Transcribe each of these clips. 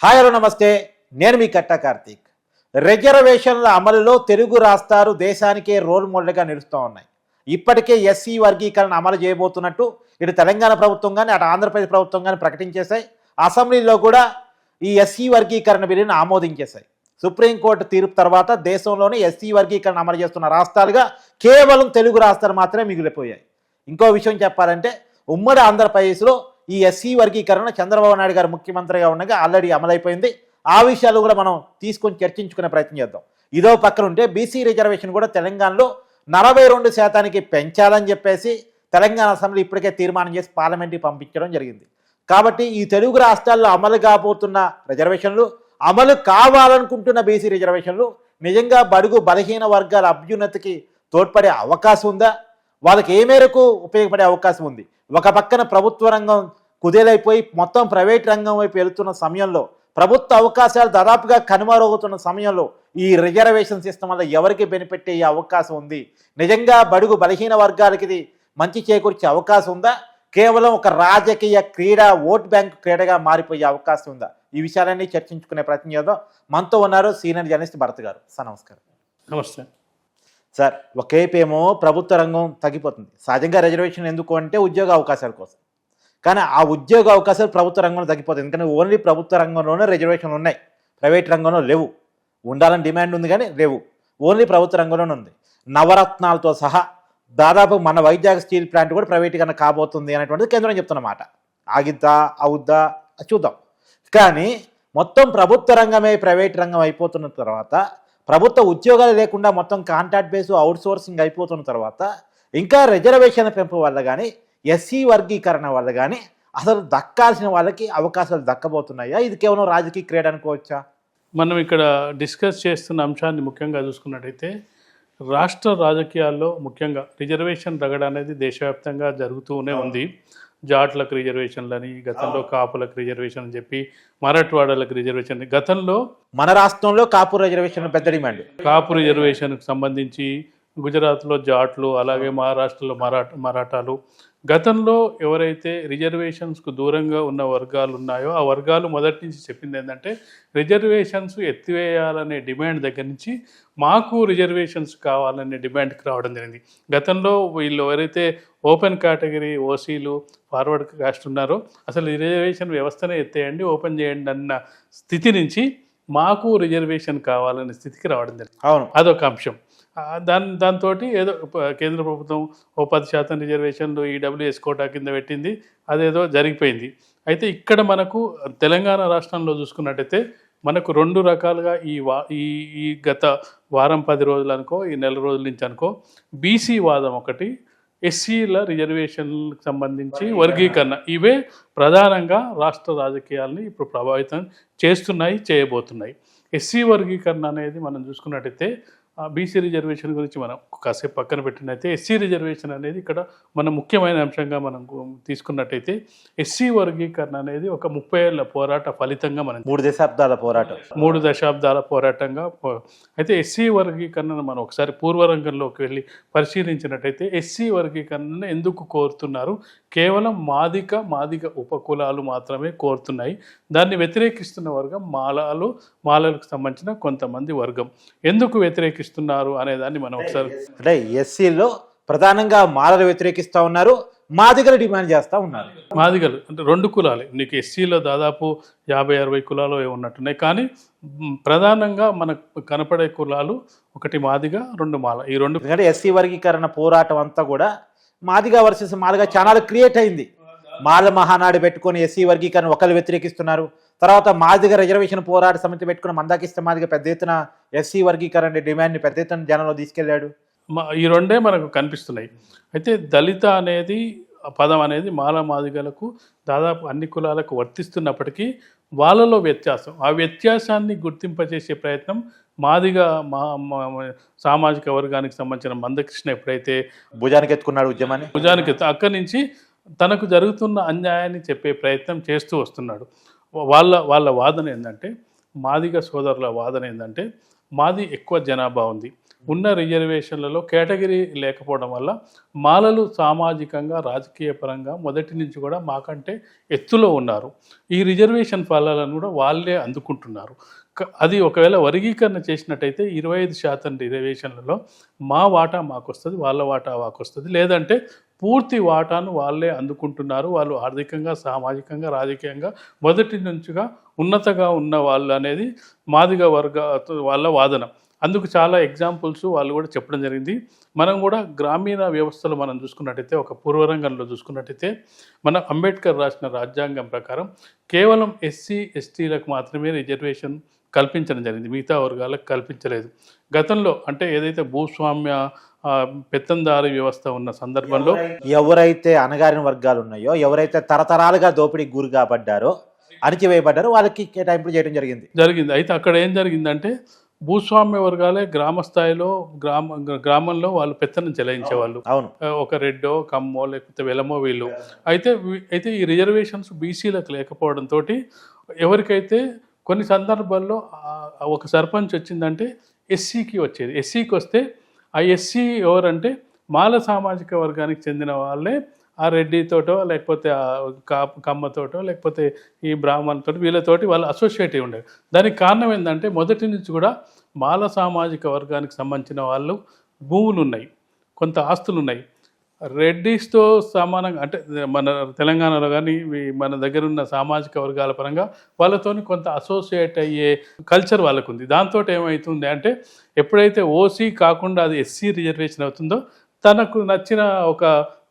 Hi hello నమస్తే. నేను మీ కట్టా కార్తీక్. రిజర్వేషన్ల అమలులో తెలుగు రాష్ట్రాలు దేశానికే రోల్ మోడల్గా నిలుస్తూ ఉన్నాయి. ఇప్పటికే ఎస్సీ వర్గీకరణ అమలు చేయబోతున్నట్టు ఇటు తెలంగాణ ప్రభుత్వం కానీ అటు ఆంధ్రప్రదేశ్ ప్రభుత్వం కానీ ప్రకటించేశాయి. అసెంబ్లీలో కూడా ఈ ఎస్సీ వర్గీకరణ బిల్లును ఆమోదించేశాయి. సుప్రీంకోర్టు తీర్పు తర్వాత దేశంలోనే ఎస్సీ వర్గీకరణ అమలు చేస్తున్న రాష్ట్రాలుగా కేవలం తెలుగు రాష్ట్రాలు మాత్రమే మిగిలిపోయాయి. ఇంకో విషయం చెప్పాలంటే ఉమ్మడి ఆంధ్రప్రదేశ్లో ఈ ఎస్సీ వర్గీకరణ చంద్రబాబు నాయుడు గారు ముఖ్యమంత్రిగా ఉండగా ఆల్రెడీ అమలైపోయింది. ఆ విషయాలు కూడా మనం తీసుకొని చర్చించుకునే ప్రయత్నం చేద్దాం. ఇదో పక్కన ఉంటే బీసీ రిజర్వేషన్ కూడా తెలంగాణలో 42% పెంచాలని చెప్పేసి తెలంగాణ అసెంబ్లీ ఇప్పటికే తీర్మానం చేసి పార్లమెంట్కి పంపించడం జరిగింది. కాబట్టి ఈ తెలుగు రాష్ట్రాల్లో అమలు కాబోతున్న రిజర్వేషన్లు, అమలు కావాలనుకుంటున్న బీసీ రిజర్వేషన్లు నిజంగా బడుగు బలహీన వర్గాల అభ్యున్నతికి తోడ్పడే అవకాశం ఉందా? వాళ్ళకి ఏ మేరకు ఉపయోగపడే అవకాశం ఉంది? ఒక పక్కన ప్రభుత్వ రంగం కుదేలైపోయి మొత్తం ప్రైవేట్ రంగం వైపు వెళుతున్న సమయంలో, ప్రభుత్వ అవకాశాలు దాదాపుగా కనుమరుగవుతున్న సమయంలో ఈ రిజర్వేషన్ సిస్టమ్ వల్ల ఎవరికి బెనిఫిట్ అయ్యే అవకాశం ఉంది? నిజంగా బడుగు బలహీన వర్గాలకి ఇది మంచి చేకూర్చే అవకాశం ఉందా? కేవలం ఒక రాజకీయ క్రీడ, ఓట్ బ్యాంక్ క్రీడగా మారిపోయే అవకాశం ఉందా? ఈ విషయాలన్నీ చర్చించుకునే ప్రయత్నం చేద్దాం. మనతో ఉన్నారు సీనియర్ జర్నలిస్ట్ భరత్ గారు. సార్ నమస్కారం. నమస్తే సార్. ఒకేపు ఏమో ప్రభుత్వ రంగం తగ్గిపోతుంది. సహజంగా రిజర్వేషన్ ఎందుకు అంటే ఉద్యోగ అవకాశాల కోసం. కానీ ఆ ఉద్యోగ అవకాశాలు ప్రభుత్వ రంగంలో తగ్గిపోతుంది. ఎందుకంటే ఓన్లీ ప్రభుత్వ రంగంలోనే రిజర్వేషన్లు ఉన్నాయి, ప్రైవేట్ రంగంలో లేవు. ఉండాలని డిమాండ్ ఉంది కానీ లేవు, ఓన్లీ ప్రభుత్వ రంగంలోనే ఉంది. నవరత్నాలతో సహా దాదాపు మన వైజాగ్ స్టీల్ ప్లాంట్ కూడా ప్రైవేట్గానే కాబోతుంది అనేటువంటిది కేంద్రం చెప్తున్నమాట. ఆగిద్దా అవుద్దా చూద్దాం. కానీ మొత్తం ప్రభుత్వ రంగమే ప్రైవేట్ రంగం అయిపోతున్న తర్వాత, ప్రభుత్వ ఉద్యోగాలు లేకుండా మొత్తం కాంట్రాక్ట్ బేస్ అవుట్ సోర్సింగ్ అయిపోతున్న తర్వాత ఇంకా రిజర్వేషన్ పెంపు వల్ల కానీ ఎస్సీ వర్గీకరణ వల్ల కానీ అసలు దక్కాల్సిన వాళ్ళకి అవకాశాలు దక్కబోతున్నాయా? ఇది కేవలం రాజకీయ క్రీడ అనుకోవచ్చా? మనం ఇక్కడ డిస్కస్ చేస్తున్న అంశాన్ని ముఖ్యంగా చూసుకున్నట్టయితే రాష్ట్ర రాజకీయాల్లో ముఖ్యంగా రిజర్వేషన్ రగడ అనేది దేశవ్యాప్తంగా జరుగుతూనే ఉంది. జాట్లకు రిజర్వేషన్లని, గతంలో కాపులకు రిజర్వేషన్ అని చెప్పి మరాఠవాడలకు రిజర్వేషన్. గతంలో మన రాష్ట్రంలో కాపు రిజర్వేషన్ పెద్ద డిమాండ్. కాపు రిజర్వేషన్కి సంబంధించి గుజరాత్లో జాట్లు, అలాగే మహారాష్ట్రలో మరాఠాలు. గతంలో ఎవరైతే రిజర్వేషన్స్కు దూరంగా ఉన్న వర్గాలు ఉన్నాయో ఆ వర్గాలు మొదటి నుంచి చెప్పింది ఏంటంటే రిజర్వేషన్స్ ఎత్తివేయాలనే డిమాండ్ దగ్గర నుంచి మాకు రిజర్వేషన్స్ కావాలనే డిమాండ్కి రావడం జరిగింది. గతంలో వీళ్ళు ఎవరైతే ఓపెన్ కేటగిరీ ఓసీలు, ఫార్వర్డ్ కాస్ట్ ఉన్నారో అసలు రిజర్వేషన్ వ్యవస్థనే ఎత్తేయండి, ఓపెన్ చేయండి అన్న స్థితి నుంచి మాకు రిజర్వేషన్ కావాలనే స్థితికి రావడం జరిగింది. అవును, అదొక అంశం. దాంతో ఏదో కేంద్ర ప్రభుత్వం 10% రిజర్వేషన్లు ఈడబ్ల్యూఎస్ కోటా కింద పెట్టింది, అదేదో జరిగిపోయింది. అయితే ఇక్కడ మనకు తెలంగాణ రాష్ట్రంలో చూసుకున్నట్టయితే మనకు రెండు రకాలుగా ఈ గత వారం 10 రోజులు అనుకో, ఈ నెల రోజుల నుంచి అనుకో, బీసీ వాదం ఒకటి, ఎస్సీల రిజర్వేషన్లకు సంబంధించి వర్గీకరణ, ఇవే ప్రధానంగా రాష్ట్ర రాజకీయాలని ఇప్పుడు ప్రభావితం చేస్తున్నాయి, చేయబోతున్నాయి. ఎస్సీ వర్గీకరణ అనేది మనం చూసుకున్నట్టయితే బీసీ రిజర్వేషన్ గురించి మనం కాసేపు పక్కన పెట్టినట్టయితే ఎస్సీ రిజర్వేషన్ అనేది ఇక్కడ మనం ముఖ్యమైన అంశంగా మనం తీసుకున్నట్టయితే ఎస్సీ వర్గీకరణ అనేది ఒక 30 ఏళ్ల పోరాట ఫలితంగా మనం 3 దశాబ్దాల పోరాటంగా. అయితే ఎస్సీ వర్గీకరణను మనం ఒకసారి పూర్వరంగంలోకి వెళ్ళి పరిశీలించినట్టయితే ఎస్సీ వర్గీకరణను ఎందుకు కోరుతున్నారు? కేవలం మాదిగ ఉపకులాలు మాత్రమే కోరుతున్నాయి. దాన్ని వ్యతిరేకిస్తున్న వర్గం మాలలకు సంబంధించిన కొంతమంది వర్గం. ఎందుకు వ్యతిరేకిస్తున్నారు అనేదాన్ని మనం ఒకసారి, అంటే ఎస్సీలో ప్రధానంగా మాలలు వ్యతిరేకిస్తూ ఉన్నారు, మాదిగలు డిమాండ్ చేస్తూ ఉన్నారు. మాదిగలు అంటే 2 కులాలే. నీకు ఎస్సీలో దాదాపు 50-60 కులాలు ఉన్నట్టున్నాయి, కానీ ప్రధానంగా మనకు కనపడే కులాలు ఒకటి మాదిగ, 2 మాల. ఈ 2 ఎందుకంటే ఎస్సీ వర్గీకరణ పోరాటం అంతా కూడా మాదిగ వర్సెస్ మాలగా ఛానల్ క్రియేట్ అయింది. మాల మహానాడు పెట్టుకొని ఎస్సీ వర్గీకరణ ఒకరు వ్యతిరేకిస్తున్నారు. తర్వాత మాదిగ రిజర్వేషన్ పోరాట సమితి పెట్టుకున్న మందాకిష్ట మాదిగ పెద్ద ఎత్తున ఎస్సీ వర్గీకరణ డిమాండ్ని పెద్ద ఎత్తున జనంలో తీసుకెళ్లాడు. ఈ 2 మనకు కనిపిస్తున్నాయి. అయితే దళిత అనేది పదం అనేది మాదిగలకు దాదాపు అన్ని కులాలకు వర్తిస్తున్నప్పటికీ వాళ్ళలో వ్యత్యాసం, ఆ వ్యత్యాసాన్ని గుర్తింపజేసే ప్రయత్నం మాదిగ సామాజిక వర్గానికి సంబంధించిన మందకృష్ణ ఎప్పుడైతే భుజానికి ఎత్తుకున్నాడు ఉద్యమాన్ని, అక్కడి నుంచి తనకు జరుగుతున్న అన్యాయాన్ని చెప్పే ప్రయత్నం చేస్తూ వస్తున్నాడు. వాళ్ళ వాదన ఏంటంటే, మాదిగ సోదరుల వాదన ఏంటంటే, మాది ఎక్కువ జనాభా ఉంది, ఉన్న రిజర్వేషన్లలో కేటగిరీ లేకపోవడం వల్ల మాలలు సామాజికంగా రాజకీయ పరంగా మొదటి నుంచి కూడా మాకంటే ఎత్తులో ఉన్నారు. ఈ రిజర్వేషన్ ఫలాలను కూడా వాళ్ళే అందుకుంటున్నారు. అది ఒకవేళ వర్గీకరణ చేసినట్టయితే 25% రిజర్వేషన్లలో మా వాటా మాకు వస్తుంది, వాళ్ళ వాటా మాకు వస్తుంది. లేదంటే పూర్తి వాటాను వాళ్ళే అందుకుంటున్నారు. వాళ్ళు ఆర్థికంగా, సామాజికంగా, రాజకీయంగా మొదటి నుంచిగా ఉన్నతగా ఉన్న వాళ్ళు అనేది మాదిగ వర్గ వాళ్ళ వాదన. అందుకు చాలా ఎగ్జాంపుల్స్ వాళ్ళు కూడా చెప్పడం జరిగింది. మనం కూడా గ్రామీణ వ్యవస్థలో మనం చూసుకున్నట్టయితే, ఒక పూర్వరంగంలో చూసుకున్నట్టయితే, మన అంబేద్కర్ రాసిన రాజ్యాంగం ప్రకారం కేవలం ఎస్సీ ఎస్టీలకు మాత్రమే రిజర్వేషన్ కల్పించడం జరిగింది, మిగతా వర్గాలకు కల్పించలేదు. గతంలో అంటే ఏదైతే భూస్వామ్య పెత్తందారీ వ్యవస్థ ఉన్న సందర్భంలో ఎవరైతే అణగారిన వర్గాలు ఉన్నాయో, ఎవరైతే తరతరాలుగా దోపిడీకి గురి కాబడ్డారో, అణచివేయబడ్డారో వాళ్ళకి కేటాయింపులు చేయడం జరిగింది. అయితే అక్కడ ఏం జరిగిందంటే, భూస్వామ్య వర్గాలే గ్రామ స్థాయిలో గ్రామంలో వాళ్ళు పెత్తనం చెలాయించేవాళ్ళు. అవును, ఒక రెడ్డో, కమ్మో, లేకపోతే వెలమో వీళ్ళు. అయితే ఈ రిజర్వేషన్స్ బీసీలకు లేకపోవడంతో ఎవరికైతే కొన్ని సందర్భాల్లో ఒక సర్పంచ్ వచ్చిందంటే ఎస్సీకి వచ్చేది. ఎస్సీకి వస్తే ఆ ఎస్సీ ఎవరంటే మాల సామాజిక వర్గానికి చెందిన వాళ్ళే ఆ రెడ్డితోటో, లేకపోతే ఆ కమ్మతోటో, లేకపోతే ఈ బ్రాహ్మణులతో, వీళ్ళతోటి వాళ్ళు అసోసియేట్ అయి ఉండేది. దానికి కారణం ఏంటంటే, మొదటి నుంచి కూడా మాల సామాజిక వర్గానికి సంబంధించిన వాళ్ళు భూములు ఉన్నాయి, కొంత ఆస్తులు ఉన్నాయి. రెడ్డిస్తో సమానంగా అంటే మన తెలంగాణలో కానీ మన దగ్గర ఉన్న సామాజిక వర్గాల పరంగా వాళ్ళతోని కొంత అసోసియేట్ అయ్యే కల్చర్ వాళ్ళకు ఉంది. దాంతో ఏమవుతుంది అంటే, ఎప్పుడైతే ఓసీ కాకుండా అది ఎస్సీ రిజర్వేషన్ అవుతుందో, తనకు నచ్చిన ఒక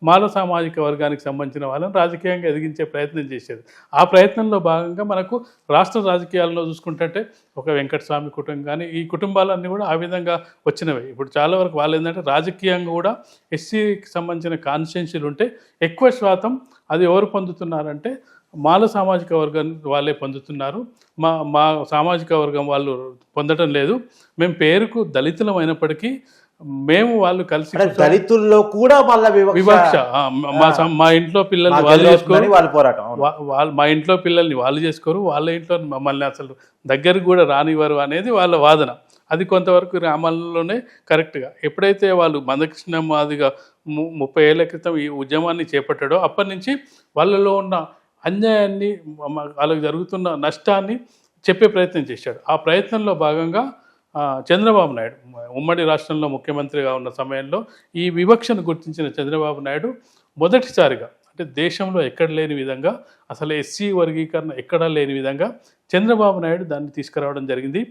మాల సామాజిక వర్గానికి సంబంధించిన వాళ్ళని రాజకీయంగా ఎదిగించే ప్రయత్నం చేసేది. ఆ ప్రయత్నంలో భాగంగా మనకు రాష్ట్ర రాజకీయాల్లో చూసుకుంటే ఒక వెంకటస్వామి కుటుంబం కానీ, ఈ కుటుంబాలన్నీ కూడా ఆ విధంగా వచ్చినవి. ఇప్పుడు చాలా వరకు వాళ్ళు ఏంటంటే, రాజకీయంగా కూడా ఎస్సీకి సంబంధించిన కాన్స్టిట్యున్సీలు ఉంటే ఎక్కువ శాతం అది ఎవరు పొందుతున్నారంటే మాల సామాజిక వర్గం వాళ్ళే పొందుతున్నారు. మా సామాజిక వర్గం వాళ్ళు పొందడం లేదు. మేము పేరుకు దళితులం అయినప్పటికీ మేము వాళ్ళు కలిసి దళితుల్లో కూడా మళ్ళీ వివక్ష. మా ఇంట్లో పిల్లల్ని వాళ్ళు చేసుకోరు, వాళ్ళ పోరాటం. మా ఇంట్లో పిల్లల్ని వాళ్ళు చేసుకోరు, వాళ్ళ ఇంట్లో మమ్మల్ని అసలు దగ్గరికి కూడా రానివ్వరు అనేది వాళ్ళ వాదన. అది కొంతవరకు గ్రామాల్లోనే కరెక్ట్గా. ఎప్పుడైతే వాళ్ళు మందకృష్ణ మాదిగా 30 ఏళ్ల క్రితం ఈ ఉద్యమాన్ని చేపట్టాడో, అప్పటి నుంచి వాళ్ళలో ఉన్న అన్యాయాన్ని, వాళ్ళకి జరుగుతున్న నష్టాన్ని చెప్పే ప్రయత్నం చేశాడు. ఆ ప్రయత్నంలో భాగంగా చంద్రబాబు నాయుడు ఉమ్మడి రాష్ట్రంలో ముఖ్యమంత్రిగా ఉన్న సమయంలో ఈ వివక్షను గుర్తించిన చంద్రబాబు నాయుడు మొదటిసారిగా, అంటే దేశంలో ఎక్కడ లేని విధంగా, అసలు ఎస్సీ వర్గీకరణ ఎక్కడా లేని విధంగా చంద్రబాబు నాయుడు దాన్ని తీసుకురావడం జరిగింది.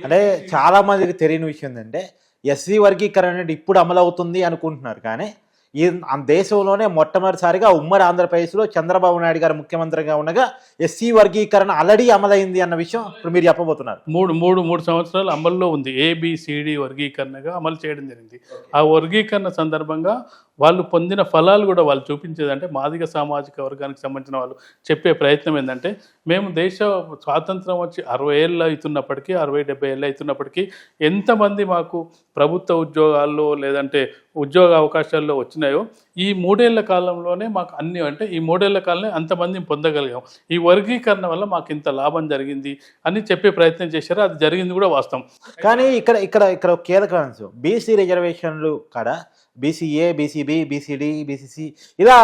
అంటే చాలా మందికి తెలియని విషయం ఏంటంటే, ఎస్సీ వర్గీకరణ అనేది ఇప్పుడు అమలు అవుతుంది అనుకుంటున్నారు, కానీ ఈ దేశంలోనే మొట్టమొదటిసారిగా ఉమ్మడి ఆంధ్రప్రదేశ్లో చంద్రబాబు నాయుడు గారు ముఖ్యమంత్రిగా ఉండగా ఎస్సీ వర్గీకరణ ఆల్రెడీ అమలైంది అన్న విషయం ఇప్పుడు మీరు చెప్పబోతున్నారు. మూడు సంవత్సరాలు అమల్లో ఉంది. ABCD వర్గీకరణగా అమలు చేయడం జరిగింది. ఆ వర్గీకరణ సందర్భంగా వాళ్ళు పొందిన ఫలాలు కూడా వాళ్ళు చూపించేదంటే, మాదిగ సామాజిక వర్గానికి సంబంధించిన వాళ్ళు చెప్పే ప్రయత్నం ఏంటంటే, మేము దేశ స్వాతంత్రం వచ్చి 60 ఏళ్ళు అవుతున్నప్పటికీ, 60-70 ఏళ్ళు అవుతున్నప్పటికీ ఎంతమంది మాకు ప్రభుత్వ ఉద్యోగాల్లో లేదంటే ఉద్యోగ అవకాశాల్లో వచ్చినాయో, ఈ 3 ఏళ్ల కాలంలోనే మాకు అన్ని, అంటే ఈ 3 ఏళ్ల కాలంలో అంతమందిని పొందగలిగాం. ఈ వర్గీకరణ వల్ల మాకు ఇంత లాభం జరిగింది అని చెప్పే ప్రయత్నం చేశారు. అది జరిగింది కూడా వాస్తవం. కానీ ఇక్కడ కీలక అంశం, బీసీ రిజర్వేషన్లు కాడ BCA, BCB, BCD, BCC ఇలా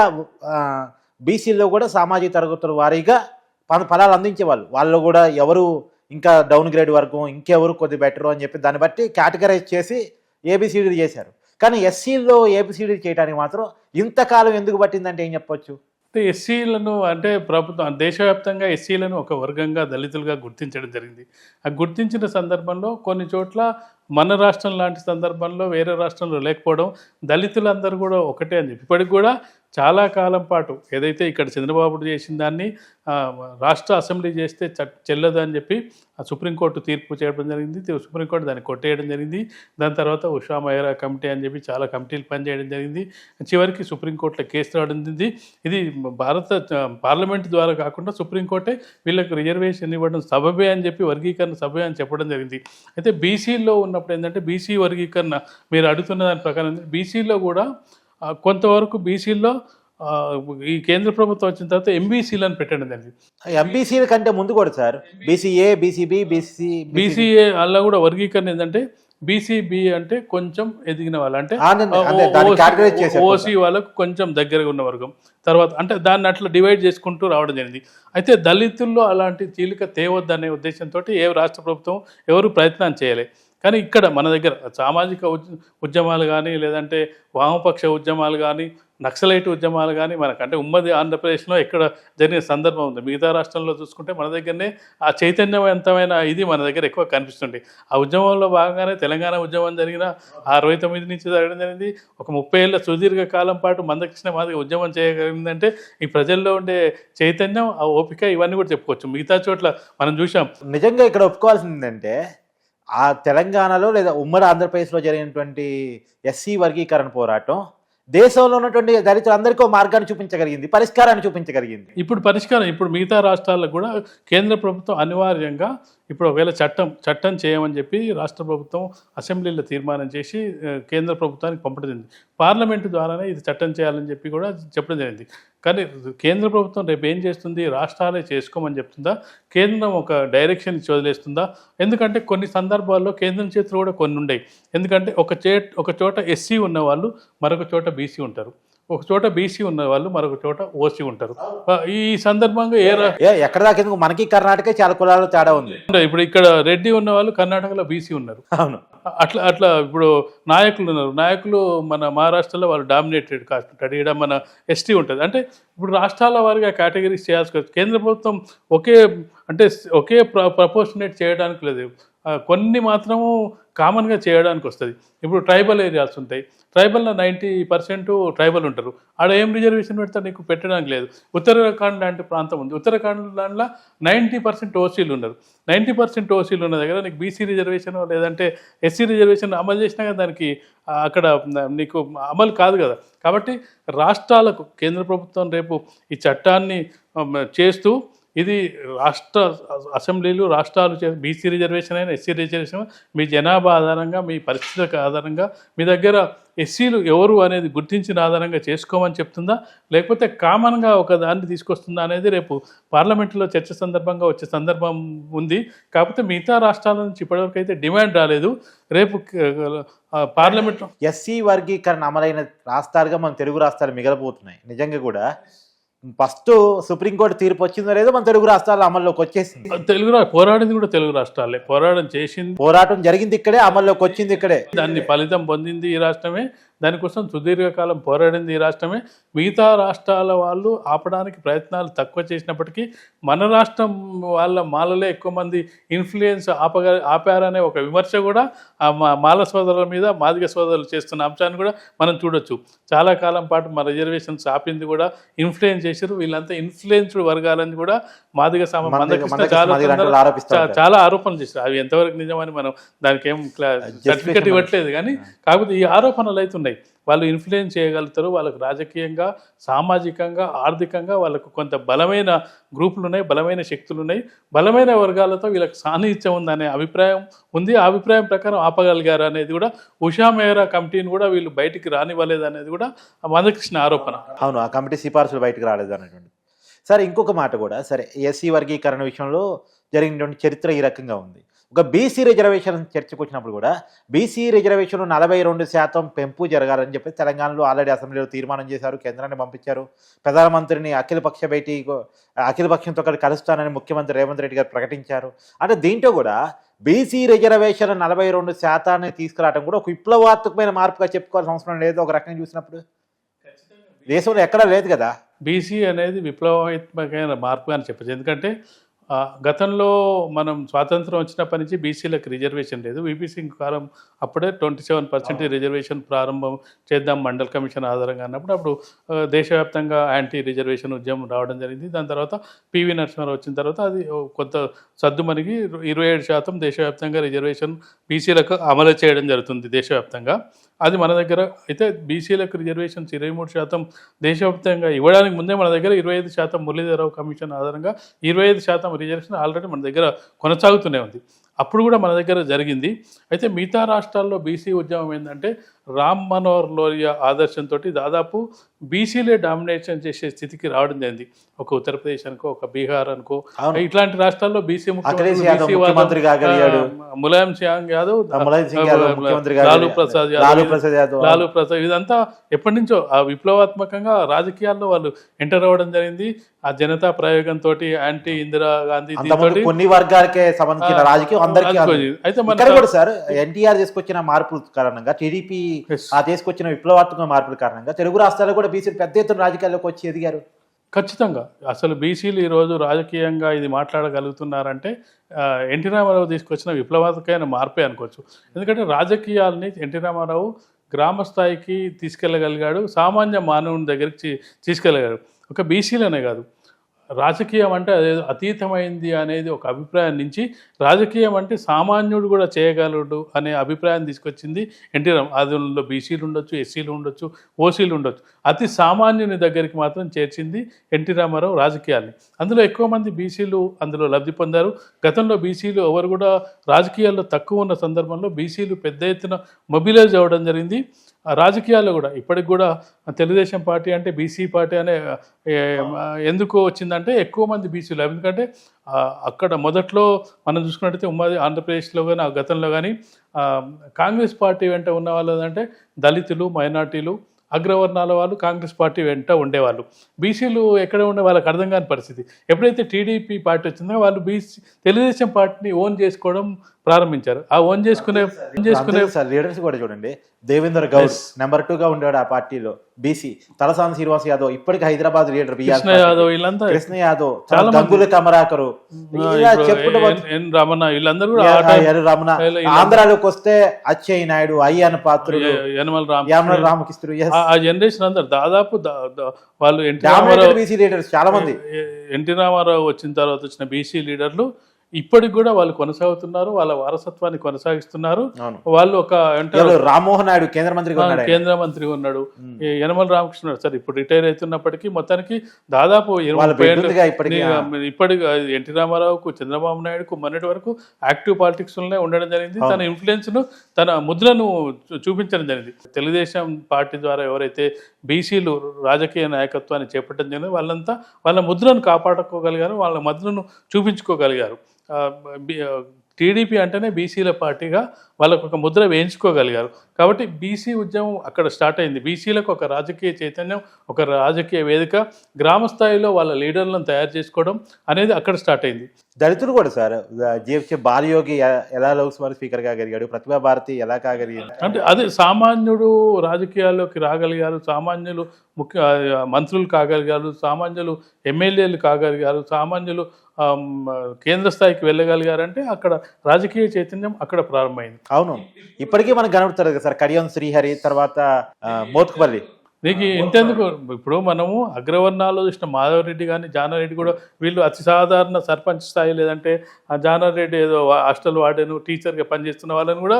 బీసీల్లో కూడా సామాజిక తరగతుల వారీగా ఫలాలు అందించేవాళ్ళు. వాళ్ళు కూడా ఎవరు ఇంకా డౌన్ గ్రేడ్ వర్గం, ఇంకెవరు కొద్ది బెటరు అని చెప్పి దాన్ని బట్టి కేటగరైజ్ చేసి ABCD చేశారు. కానీ ఎస్సీల్లో ABCD చేయడానికి మాత్రం ఇంతకాలం ఎందుకు పట్టిందంటే ఏం చెప్పొచ్చు? అంటే ఎస్సీలను, అంటే ప్రభుత్వం దేశవ్యాప్తంగా ఎస్సీలను ఒక వర్గంగా, దళితులుగా గుర్తించడం జరిగింది. ఆ గుర్తించిన సందర్భంలో కొన్ని చోట్ల మన రాష్ట్రం లాంటి సందర్భంలో వేరే రాష్ట్రంలో లేకపోవడం, దళితులందరూ కూడా ఒకటే అని చెప్పి ఇప్పటికి కూడా చాలా కాలం పాటు ఏదైతే ఇక్కడ చంద్రబాబు చేసిన దాన్ని రాష్ట్ర అసెంబ్లీ చేస్తే చెల్లదు అని చెప్పి సుప్రీంకోర్టు తీర్పు చేయడం జరిగింది. సుప్రీంకోర్టు దాన్ని కొట్టేయడం జరిగింది. దాని తర్వాత ఉషా మెహ్రా కమిటీ అని చెప్పి చాలా కమిటీలు పనిచేయడం జరిగింది. చివరికి సుప్రీంకోర్టులో కేసు రావడం జరిగింది. ఇది భారత పార్లమెంట్ ద్వారా కాకుండా సుప్రీంకోర్టే వీళ్ళకి రిజర్వేషన్ ఇవ్వడం సబబే అని చెప్పి, వర్గీకరణ సబబే అని చెప్పడం జరిగింది. అయితే బీసీలో ఉన్నప్పుడు ఏంటంటే, బీసీ వర్గీకరణ మీరు అడుగుతున్న దాని ప్రకారం బీసీలో కూడా కొంతవరకు బీసీల్లో ఈ కేంద్ర ప్రభుత్వం వచ్చిన తర్వాత ఎంబీసీలను పెట్టడం జరిగింది. ఎంబీసీల కంటే ముందు కూడా సార్ BCA, BCB, BCA అలా కూడా వర్గీకరణ ఏంటంటే, బీసీబీ అంటే కొంచెం ఎదిగిన వాళ్ళు, అంటే అంటే దాన్ని categorize చేశారు ఓసీ వాళ్ళకు కొంచెం దగ్గరగా ఉన్న వర్గం. తర్వాత అంటే దాన్ని అట్లా డివైడ్ చేసుకుంటూ రావడం జరిగింది. అయితే దళితుల్లో అలాంటి చీలిక తేవద్దనే ఉద్దేశంతో ఏ రాష్ట్ర ప్రభుత్వం ఎవరు ప్రయత్నం చేయలే. కానీ ఇక్కడ మన దగ్గర సామాజిక ఉద్యమాలు కానీ, లేదంటే వామపక్ష ఉద్యమాలు కానీ, నక్సలైట్ ఉద్యమాలు కానీ మనకంటే ఉమ్మడి ఆంధ్రప్రదేశ్లో ఎక్కడ జరిగిన సందర్భం ఉంది. మిగతా రాష్ట్రాల్లో చూసుకుంటే మన దగ్గరనే ఆ చైతన్యవంతమైన ఇది మన దగ్గర ఎక్కువ కనిపిస్తుంది. ఆ ఉద్యమంలో భాగంగానే తెలంగాణ ఉద్యమం జరిగిన 69 నుంచి జరగడం జరిగింది. ఒక 30 ఏళ్ళ సుదీర్ఘ కాలం పాటు మందకృష్ణ మాదిగ ఉద్యమం చేయగలిగిందంటే ఈ ప్రజల్లో ఉండే చైతన్యం, ఆ ఓపిక, ఇవన్నీ కూడా చెప్పుకోవచ్చు. మిగతా చోట్ల మనం చూసాం. నిజంగా ఇక్కడ ఒప్పుకోవాల్సింది ఏంటంటే ఆ తెలంగాణలో లేదా ఉమ్మడి ఆంధ్రప్రదేశ్లో జరిగినటువంటి ఎస్సీ వర్గీకరణ పోరాటం దేశంలో ఉన్నటువంటి దళితులందరికీ మార్గాన్ని చూపించగలిగింది, పరిష్కారాన్ని చూపించగలిగింది. ఇప్పుడు పరిష్కారం ఇప్పుడు మిగతా రాష్ట్రాలకు కూడా కేంద్ర ప్రభుత్వం అనివార్యంగా ఇప్పుడు ఒకవేళ చట్టం చేయమని చెప్పి రాష్ట్ర ప్రభుత్వం అసెంబ్లీలో తీర్మానం చేసి కేంద్ర ప్రభుత్వానికి పంపడం జరిగింది. పార్లమెంటు ద్వారానే ఇది చట్టం చేయాలని చెప్పి కూడా చెప్పడం జరిగింది. కానీ కేంద్ర ప్రభుత్వం రేపు ఏం చేస్తుంది? రాష్ట్రాలే చేసుకోమని చెప్తుందా? కేంద్రం ఒక డైరెక్షన్ ఇచ్చి వదిలేస్తుందా? ఎందుకంటే కొన్ని సందర్భాల్లో కేంద్రం చేతులు కూడా కొన్ని ఉండేవి. ఎందుకంటే ఒక చోట ఎస్సీ ఉన్న వాళ్ళు మరొక చోట బీసీ ఉంటారు, ఒక చోట బీసీ ఉన్న వాళ్ళు మరొక చోట ఓసీ ఉంటారు. ఈ సందర్భంగా ఎక్కడ దాకా ఎందుకు మనకి కర్ణాటక చాలా కులాలు తేడా ఉంది. ఇప్పుడు ఇక్కడ రెడ్డి ఉన్న వాళ్ళు కర్ణాటకలో బీసీ ఉన్నారు. అవును, అట్లా ఇప్పుడు నాయకులు ఉన్నారు. నాయకులు మన మహారాష్ట్రలో వాళ్ళు డామినేటెడ్ కాస్ట్ ఉంటాడు, ఇక్కడ మన ఎస్టీ ఉంటుంది. అంటే ఇప్పుడు రాష్ట్రాల వారిగా కేటగిరీస్ చేయాల్సి వస్తుంది. కేంద్ర ప్రభుత్వం ఒకే ప్రపోర్షనేట్ చేయడానికి లేదు, కొన్ని మాత్రము కామన్గా చేయడానికి వస్తుంది. ఇప్పుడు ట్రైబల్ ఏరియాస్ ఉంటాయి, ట్రైబల్లో 90% ట్రైబల్ ఉంటారు. ఆడ ఏం రిజర్వేషన్ పెడతా? నీకు పెట్టడానికి లేదు. ఉత్తరాఖండ్ లాంటి ప్రాంతం ఉంది, ఉత్తరాఖండ్ దాంట్లో 90% ఓసీలు ఉన్నారు. 90% ఓసీలు ఉన్న దగ్గర నీకు బీసీ రిజర్వేషన్ లేదంటే ఎస్సీ రిజర్వేషన్ అమలు చేసినా కదా దానికి అక్కడ నీకు అమలు కాదు కదా. కాబట్టి రాష్ట్రాలకు కేంద్ర ప్రభుత్వం రేపు ఈ చట్టాన్ని చేస్తూ ఇది రాష్ట్ర అసెంబ్లీలు రాష్ట్రాలు బీసీ రిజర్వేషన్ అయినా ఎస్సీ రిజర్వేషన్ మీ జనాభా ఆధారంగా, మీ పరిస్థితులకు ఆధారంగా, మీ దగ్గర ఎస్సీలు ఎవరు అనేది గుర్తించిన ఆధారంగా చేసుకోమని చెప్తుందా, లేకపోతే కామన్గా ఒక దాన్ని తీసుకొస్తుందా అనేది రేపు పార్లమెంటులో చర్చ సందర్భంగా వచ్చే సందర్భం ఉంది. కాకపోతే మిగతా రాష్ట్రాల నుంచి ఇప్పటివరకు అయితే డిమాండ్ రాలేదు. రేపు పార్లమెంట్లో ఎస్సీ వర్గీకరణ అమలైన రాష్ట్రాలుగా మన తెలుగు రాష్ట్రాలు మిగలబోతున్నాయి. నిజంగా కూడా ఫస్ట్ సుప్రీంకోర్టు తీర్పు వచ్చిందో లేదో మన తెలుగు రాష్ట్రాలు అమల్లోకి వచ్చేసింది. పోరాడింది కూడా తెలుగు రాష్ట్రాలే, పోరాటం జరిగింది ఇక్కడే, అమల్లోకి వచ్చింది ఇక్కడే, దాన్ని ఫలితం పొందింది ఈ రాష్ట్రమే, దానికోసం సుదీర్ఘకాలం పోరాడింది ఈ రాష్ట్రమే. మిగతా రాష్ట్రాల వాళ్ళు ఆపడానికి ప్రయత్నాలు తక్కువ చేసినప్పటికీ మన రాష్ట్రం మాలలో ఎక్కువ మంది ఇన్ఫ్లుయెన్స్ ఆపారనే ఒక విమర్శ కూడా ఆ మాల సోదరుల మీద మాదిగ సోదరులు చేస్తున్న అంశాన్ని కూడా మనం చూడొచ్చు. చాలా కాలం పాటు మా రిజర్వేషన్స్ ఆపింది కూడా ఇన్ఫ్లుయెన్స్ చేశారు. వీళ్ళంతా ఇన్ఫ్లుయెన్స్డ్ వర్గాలని కూడా మాదిగ చాలా ఆరోపణలు చేశారు. అవి ఎంతవరకు నిజమని మనం దానికి ఏం సర్టిఫికెట్ ఇవ్వట్లేదు. కానీ కాకపోతే ఈ ఆరోపణలు అవుతున్నాయి. వాళ్ళు ఇన్ఫ్లుయెన్స్ చేయగలుగుతారు, వాళ్ళకు రాజకీయంగా, సామాజికంగా, ఆర్థికంగా వాళ్ళకు కొంత బలమైన గ్రూపులు ఉన్నాయి, బలమైన శక్తులు ఉన్నాయి, బలమైన వర్గాలతో వీళ్ళకి సాన్నిహిత్యం ఉందనే అభిప్రాయం ఉంది. ఆ అభిప్రాయం ప్రకారం ఆపగలిగారు అనేది కూడా ఉషా మెహ్రా కమిటీని కూడా వీళ్ళు బయటికి రానివ్వలేదు అనేది కూడా మందకృష్ణ ఆరోపణ. అవును, ఆ కమిటీ సిఫార్సులు బయటకు రాలేదు అనేటువంటి. సరే, ఇంకొక మాట కూడా, సరే ఎస్సీ వర్గీకరణ విషయంలో జరిగినటువంటి చరిత్ర ఈ రకంగా ఉంది. ఒక బీసీ రిజర్వేషన్ చర్చకు వచ్చినప్పుడు కూడా బీసీ రిజర్వేషన్ 42% పెంపు జరగాలని చెప్పి తెలంగాణలో ఆల్రెడీ అసెంబ్లీలో తీర్మానం చేశారు, కేంద్రాన్ని పంపించారు. ప్రధానమంత్రిని అఖిలపక్షంతో కలుస్తానని ముఖ్యమంత్రి రేవంత్ రెడ్డి గారు ప్రకటించారు. అంటే దీంట్లో కూడా బీసీ రిజర్వేషన్ 42% తీసుకురావడం కూడా ఒక విప్లవాత్మకమైన మార్పుగా చెప్పుకోవాల్సిన అవసరం లేదు. ఒక రకంగా చూసినప్పుడు దేశంలో ఎక్కడా లేదు కదా. బీసీ అనేది విప్లవాత్మకమైన మార్పు అని చెప్పచ్చు. ఎందుకంటే గతంలో మనం స్వాతంత్రం వచ్చినప్పటి నుంచి బీసీలకు రిజర్వేషన్ లేదు. వీపీసీ కాలం అప్పుడే 27% రిజర్వేషన్ ప్రారంభం చేద్దాం మండల్ కమిషన్ ఆధారంగా అన్నప్పుడు అప్పుడు దేశవ్యాప్తంగా యాంటీ రిజర్వేషన్ ఉద్యమం రావడం జరిగింది. దాని తర్వాత పివి నరసింహారావు వచ్చిన తర్వాత అది కొంత సర్దుమణిగి 27% దేశవ్యాప్తంగా రిజర్వేషన్ బీసీలకు అమలు చేయడం జరుగుతుంది దేశవ్యాప్తంగా. అది మన దగ్గర అయితే బీసీలకు రిజర్వేషన్స్ 23% దేశవ్యాప్తంగా ఇవ్వడానికి ముందే మన దగ్గర 25% మురళీధరరావు కమిషన్ ఆధారంగా 25% రిజర్వేషన్ ఆల్రెడీ మన దగ్గర కొనసాగుతూనే ఉంది. అప్పుడు కూడా మన దగ్గర జరిగింది. అయితే మిగతా రాష్ట్రాల్లో బీసీ ఉద్యమం ఏంటంటే రామ్ మనోహర్ లోహియా ఆదర్శంతో దాదాపు బీసీలే డామినేషన్ చేసే స్థితికి రావడం జరిగింది. ఒక ఉత్తరప్రదేశ్ అనుకో, ఒక బీహార్ అనుకో, ఇట్లాంటి రాష్ట్రాల్లో బీసీ ముఖ్యమంత్రి ములాయం సింగ్ యాదవ్, లాలూ ప్రసాద్ ఇదంతా ఎప్పటి నుంచో ఆ విప్లవాత్మకంగా రాజకీయాల్లో వాళ్ళు ఎంటర్ అవ్వడం జరిగింది. ఆ జనతా ప్రయోగంతో యాంటీ ఇందిరా గాంధీ కొన్ని వర్గాలకే సంబంధించిన రాజకీయం అందరికీ. అయితే కూడా సార్ ఎన్టీఆర్ తీసుకొచ్చిన మార్పుల కారణంగా, టీడీపీ తీసుకొచ్చిన విప్లవాత్మక మార్పుల కారణంగా తెలుగు రాష్ట్రాల్లో కూడా బీసీలు పెద్ద ఎత్తున రాజకీయాల్లోకి వచ్చి ఎదిగారు. ఖచ్చితంగా అసలు బీసీలు ఈరోజు రాజకీయంగా ఇది మాట్లాడగలుగుతున్నారంటే ఎన్టీ రామారావు తీసుకొచ్చిన విప్లవాత్మకమైన మార్పే అనుకోవచ్చు. ఎందుకంటే రాజకీయాలని ఎన్టీ రామారావు గ్రామ స్థాయికి తీసుకెళ్ళగలిగాడు, సామాన్య మానవుని దగ్గరికి తీసుకెళ్ళగలిగాడు. ఒక బీసీలోనే కాదు, రాజకీయం అంటే అదేదో అతీతమైంది అనేది ఒక అభిప్రాయం నుంచి రాజకీయం అంటే సామాన్యుడు కూడా చేయగలడు అనే అభిప్రాయం తీసుకొచ్చింది ఎన్టీ రామారావు. అందులో బీసీలు ఉండొచ్చు, ఎస్సీలు ఉండొచ్చు, ఓసీలు ఉండొచ్చు, అతి సామాన్యుని దగ్గరికి మాత్రం చేర్చింది ఎన్టీ రామారావు రాజకీయాల్ని. అందులో ఎక్కువ మంది బీసీలు అందులో లబ్ధి పొందారు. గతంలో బీసీలు ఎవరు కూడా రాజకీయాల్లో తక్కువ ఉన్న సందర్భంలో బీసీలు పెద్ద ఎత్తున మొబిలైజ్ అవ్వడం జరిగింది. రాజకీయాల్లో కూడా ఇప్పటికి కూడా తెలుగుదేశం పార్టీ అంటే బీసీ పార్టీ అనే ఎందుకు వచ్చిందంటే ఎక్కువ మంది బీసీలు. ఎందుకంటే అక్కడ మొదట్లో మనం చూసుకున్నట్టయితే ఉమ్మడి ఆంధ్రప్రదేశ్లో కానీ గతంలో కానీ కాంగ్రెస్ పార్టీ వెంట ఉన్న వాళ్ళు అంటే దళితులు, మైనార్టీలు, అగ్రవర్ణాల వాళ్ళు కాంగ్రెస్ పార్టీ వెంట ఉండేవాళ్ళు. బీసీలు ఎక్కడ ఉండే వాళ్ళకి అర్థం కాని పరిస్థితి. ఎప్పుడైతే టీడీపీ పార్టీ వచ్చిందో వాళ్ళు తెలుగుదేశం పార్టీని ఓన్ చేసుకోవడం ప్రారంభించారు. ఆ ఓన్ చేసుకునే లీడర్స్ కూడా చూడండి, దేవేంద్ర గౌడ్ నెంబర్ 2 గా ఉండేవాడు ఆ పార్టీలో, బీసీ. తలసాని శ్రీనివాస్ యాదవ్ ఇప్పటికి హైదరాబాద్ లీడర్, కృష్ణ యాదవ్, వీళ్ళంతా కృష్ణ యాదవ్, చాలా గంగుల కమరాకరు, రమణ, వీళ్ళందరూ రమణ. ఆంధ్రాలోకి వస్తే అచ్చయ్య నాయుడు, అయ్యన్న పాత్రుడు, యనమల రామకృష్ణుడు, ఆ జనరేషన్ అందరు దాదాపు వాళ్ళు బీసీ లీడర్స్ చాలా మంది. ఎన్టీ రామారావు వచ్చిన తర్వాత వచ్చిన బీసీ లీడర్లు ఇప్పటికి కూడా వాళ్ళు కొనసాగుతున్నారు, వాళ్ళ వారసత్వాన్ని కొనసాగిస్తున్నారు. వాళ్ళు ఒక రామ్మోహన్ నాయుడు కేంద్ర మంత్రిగా ఉన్నాడు, యనమల రామకృష్ణ సార్ ఇప్పుడు రిటైర్ అవుతున్నప్పటికీ మొత్తానికి దాదాపు 20 ఏళ్ళు ఇప్పటికి ఎన్టీ రామారావుకు, చంద్రబాబు నాయుడుకు మొన్నటి వరకు యాక్టివ్ పాలిటిక్స్ లోనే ఉండడం జరిగింది. తన ఇన్ఫ్లుయెన్స్ ను, తన ముద్రను చూపించడం జరిగింది. తెలుగుదేశం పార్టీ ద్వారా ఎవరైతే బీసీలు రాజకీయ నాయకత్వాన్ని చేపట్టడం జరిగింది వాళ్ళంతా వాళ్ళ ముద్రను కాపాడుకోగలిగారు, వాళ్ళ ముద్రను చూపించుకోగలిగారు. టీడీపీ అంటేనే బీసీల పార్టీగా వాళ్ళకు ఒక ముద్ర వేయించుకోగలిగారు. కాబట్టి బీసీ ఉద్యమం అక్కడ స్టార్ట్ అయింది. బీసీలకు ఒక రాజకీయ చైతన్యం, ఒక రాజకీయ వేదిక, గ్రామ స్థాయిలో వాళ్ళ లీడర్లను తయారు చేసుకోవడం అనేది అక్కడ స్టార్ట్ అయింది. దళితులు కూడా సార్, బాలయోగి ఎలా లోక్సభ స్పీకర్ కాగలిగాడు, ప్రతిభా భారతి ఎలా కాగలిగాడు అంటే అదే సామాన్యుడు రాజకీయాల్లోకి రాగలిగారు, సామాన్యులు మంత్రులు కాగలిగారు, సామాన్యులు ఎమ్మెల్యేలు కాగలిగారు, సామాన్యులు కేంద్ర స్థాయికి వెళ్ళగలిగారంటే అక్కడ రాజకీయ చైతన్యం అక్కడ ప్రారంభమైంది. అవును, ఇప్పటికీ మనకు కనబడుతుంది కదా సార్, కడియం శ్రీహరి, తర్వాత మోత్కుపల్లి. నీకు ఇంతెందుకు, ఇప్పుడు మనము అగ్రవర్ణాల్లో చూసిన మాధవరెడ్డి కానీ జానారెడ్డి కూడా వీళ్ళు అతి సాధారణ సర్పంచ్ స్థాయి, లేదంటే జానారెడ్డి ఏదో హాస్టల్ వార్డెను, టీచర్గా పనిచేస్తున్న వాళ్ళని కూడా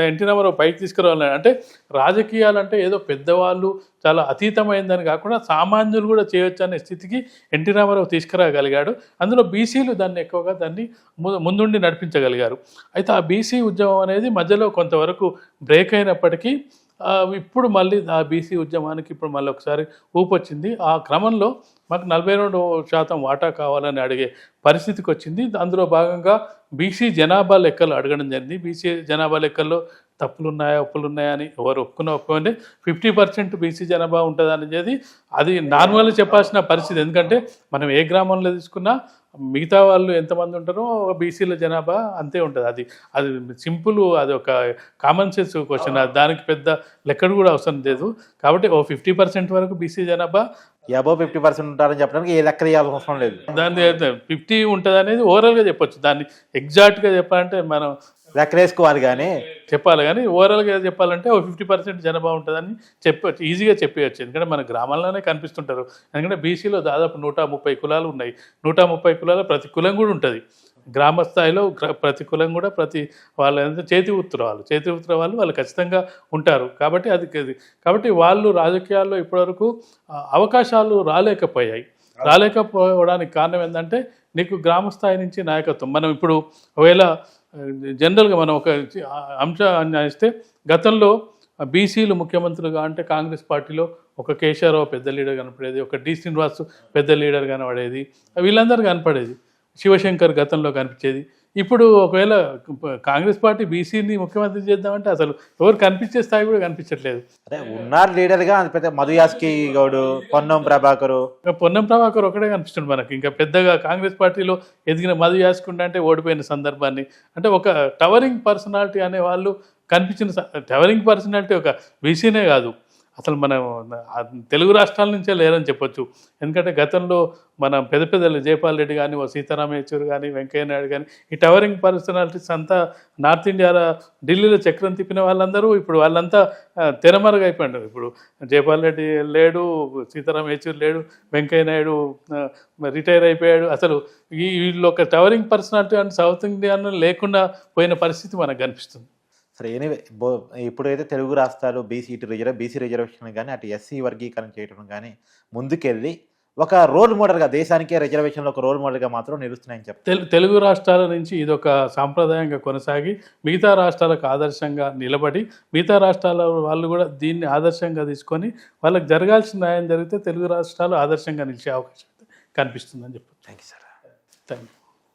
ఎన్టీ రామారావు పైకి తీసుకురావాలని. అంటే రాజకీయాలంటే ఏదో పెద్దవాళ్ళు చాలా అతీతమైందని కాకుండా సామాన్యులు కూడా చేయొచ్చు అనే స్థితికి ఎన్టీ రామారావు తీసుకురాగలిగాడు. అందులో బీసీలు దాన్ని ముందుండి నడిపించగలిగారు. అయితే ఆ బీసీ ఉద్యమం అనేది మధ్యలో కొంతవరకు బ్రేక్ అయినప్పటికీ ఇప్పుడు మళ్ళీ ఆ బీసీ ఉద్యమానికి ఇప్పుడు మళ్ళీ ఒకసారి ఊపొచ్చింది. ఆ క్రమంలో మాకు 42% వాటా కావాలని అడిగే పరిస్థితికి వచ్చింది. అందులో భాగంగా బీసీ జనాభా లెక్కలు అడగడం జరిగింది. బీసీ జనాభా లెక్కల్లో తప్పులున్నాయా ఒప్పులున్నాయా అని ఎవరు ఒప్పుకుంటే 50% బీసీ జనాభా ఉంటుంది అనేది అది నార్మల్గా చెప్పాల్సిన పరిస్థితి. ఎందుకంటే మనం ఏ గ్రామంలో తీసుకున్నా మిగతా వాళ్ళు ఎంతమంది ఉంటారో బీసీల జనాభా అంతే ఉంటుంది. అది సింపుల్, అది ఒక కామన్ సెన్స్ క్వశ్చన్. దానికి పెద్ద లెక్కడు కూడా అవసరం లేదు. కాబట్టి 50% వరకు బీసీ జనాభా, 50% ఉంటారని చెప్పడానికి ఏ లెక్క తీయాల్సిన అవసరం లేదు. దాన్ని 50 ఉంటుంది అనేది ఓవరాల్గా చెప్పొచ్చు. దాన్ని ఎగ్జాక్ట్గా చెప్పాలంటే మనం లెక్కలేసుకోవాలి కానీ చెప్పాలి, కానీ ఓవరాల్గా చెప్పాలంటే 50% జనాభా ఉంటుందని చెప్పచ్చు, ఈజీగా చెప్పేయచ్చు. ఎందుకంటే మన గ్రామాల్లోనే కనిపిస్తుంటారు. ఎందుకంటే బీసీలో దాదాపు 130 కులాలు ఉన్నాయి. 130 కులాల ప్రతి కులం కూడా ఉంటుంది. గ్రామ స్థాయిలో ప్రతి కులం కూడా ప్రతి వాళ్ళ చేతి వృత్తుల వాళ్ళు ఖచ్చితంగా ఉంటారు. కాబట్టి వాళ్ళు రాజకీయాల్లో ఇప్పటివరకు అవకాశాలు రాలేకపోవడానికి కారణం ఏంటంటే నీకు గ్రామ స్థాయి నుంచి నాయకత్వం. మనం ఇప్పుడు ఒకవేళ జనరల్గా మనం ఒక అంశాన్ని ఇస్తే గతంలో బీసీలు ముఖ్యమంత్రులుగా అంటే కాంగ్రెస్ పార్టీలో ఒక కేశవరావు పెద్ద లీడర్ కనపడేది, ఒక డి శ్రీనివాస్ పెద్ద లీడర్ కనపడేది, వీళ్ళందరూ కనపడేది. శివశంకర్ గతంలో కనిపించేది. ఇప్పుడు ఒకవేళ కాంగ్రెస్ పార్టీ బీసీని ముఖ్యమంత్రి చేద్దామంటే అసలు ఎవరు కనిపించే స్థాయి కూడా కనిపించట్లేదు. అదే ఉన్నారు లీడర్గా అది పెద్ద మధు యాస్కి గౌడు, పొన్నం ప్రభాకరు. ఇంకా పొన్నం ప్రభాకర్ ఒకటే కనిపిస్తుంది మనకి. ఇంకా పెద్దగా కాంగ్రెస్ పార్టీలో ఎదిగిన మధు యాసుకుంటే అంటే ఓడిపోయిన సందర్భాన్ని, అంటే ఒక టవరింగ్ పర్సనాలిటీ అనే వాళ్ళు కనిపించిన టవరింగ్ పర్సనాలిటీ ఒక బీసీనే కాదు, అసలు మనం తెలుగు రాష్ట్రాల నుంచే లేరని చెప్పొచ్చు. ఎందుకంటే గతంలో మన పెద్ద పెద్దలు జైపాల్ రెడ్డి కానీ, ఓ సీతారాం యేచూరి కానీ, వెంకయ్య నాయుడు కానీ, ఈ టవరింగ్ పర్సనాలిటీస్ అంతా నార్త్ ఇండియాలో ఢిల్లీలో చక్రం తిప్పిన వాళ్ళందరూ ఇప్పుడు వాళ్ళంతా తెరమరుగు అయిపోయినారు. ఇప్పుడు జైపాల్ రెడ్డి లేడు, సీతారాం యేచూరి లేడు, వెంకయ్య నాయుడు రిటైర్ అయిపోయాడు. అసలు వీళ్ళు ఒక టవరింగ్ పర్సనాలిటీ అంటే సౌత్ ఇండియాలో లేకుండా పోయిన పరిస్థితి మనకు కనిపిస్తుంది. సరే, ఎనీవే ఇప్పుడైతే తెలుగు రాష్ట్రాలు బీసీ రిజర్వేషన్ కానీ అటు ఎస్సీ వర్గీకరణ చేయడం కానీ ముందుకెళ్ళి ఒక రోల్ మోడల్గా దేశానికే రిజర్వేషన్లో ఒక రోల్ మోడల్గా మాత్రం నిలుస్తున్నాయని చెప్తారు. తెలుగు రాష్ట్రాల నుంచి ఇదొక సాంప్రదాయంగా కొనసాగి మిగతా రాష్ట్రాలకు ఆదర్శంగా నిలబడి మిగతా రాష్ట్రాల వాళ్ళు కూడా దీన్ని ఆదర్శంగా తీసుకొని వాళ్ళకి జరగాల్సిన న్యాయం జరిగితే తెలుగు రాష్ట్రాలు ఆదర్శంగా నిలిచే అవకాశం కనిపిస్తుందని చెప్పచ్చు. Thank you sir. Thank you.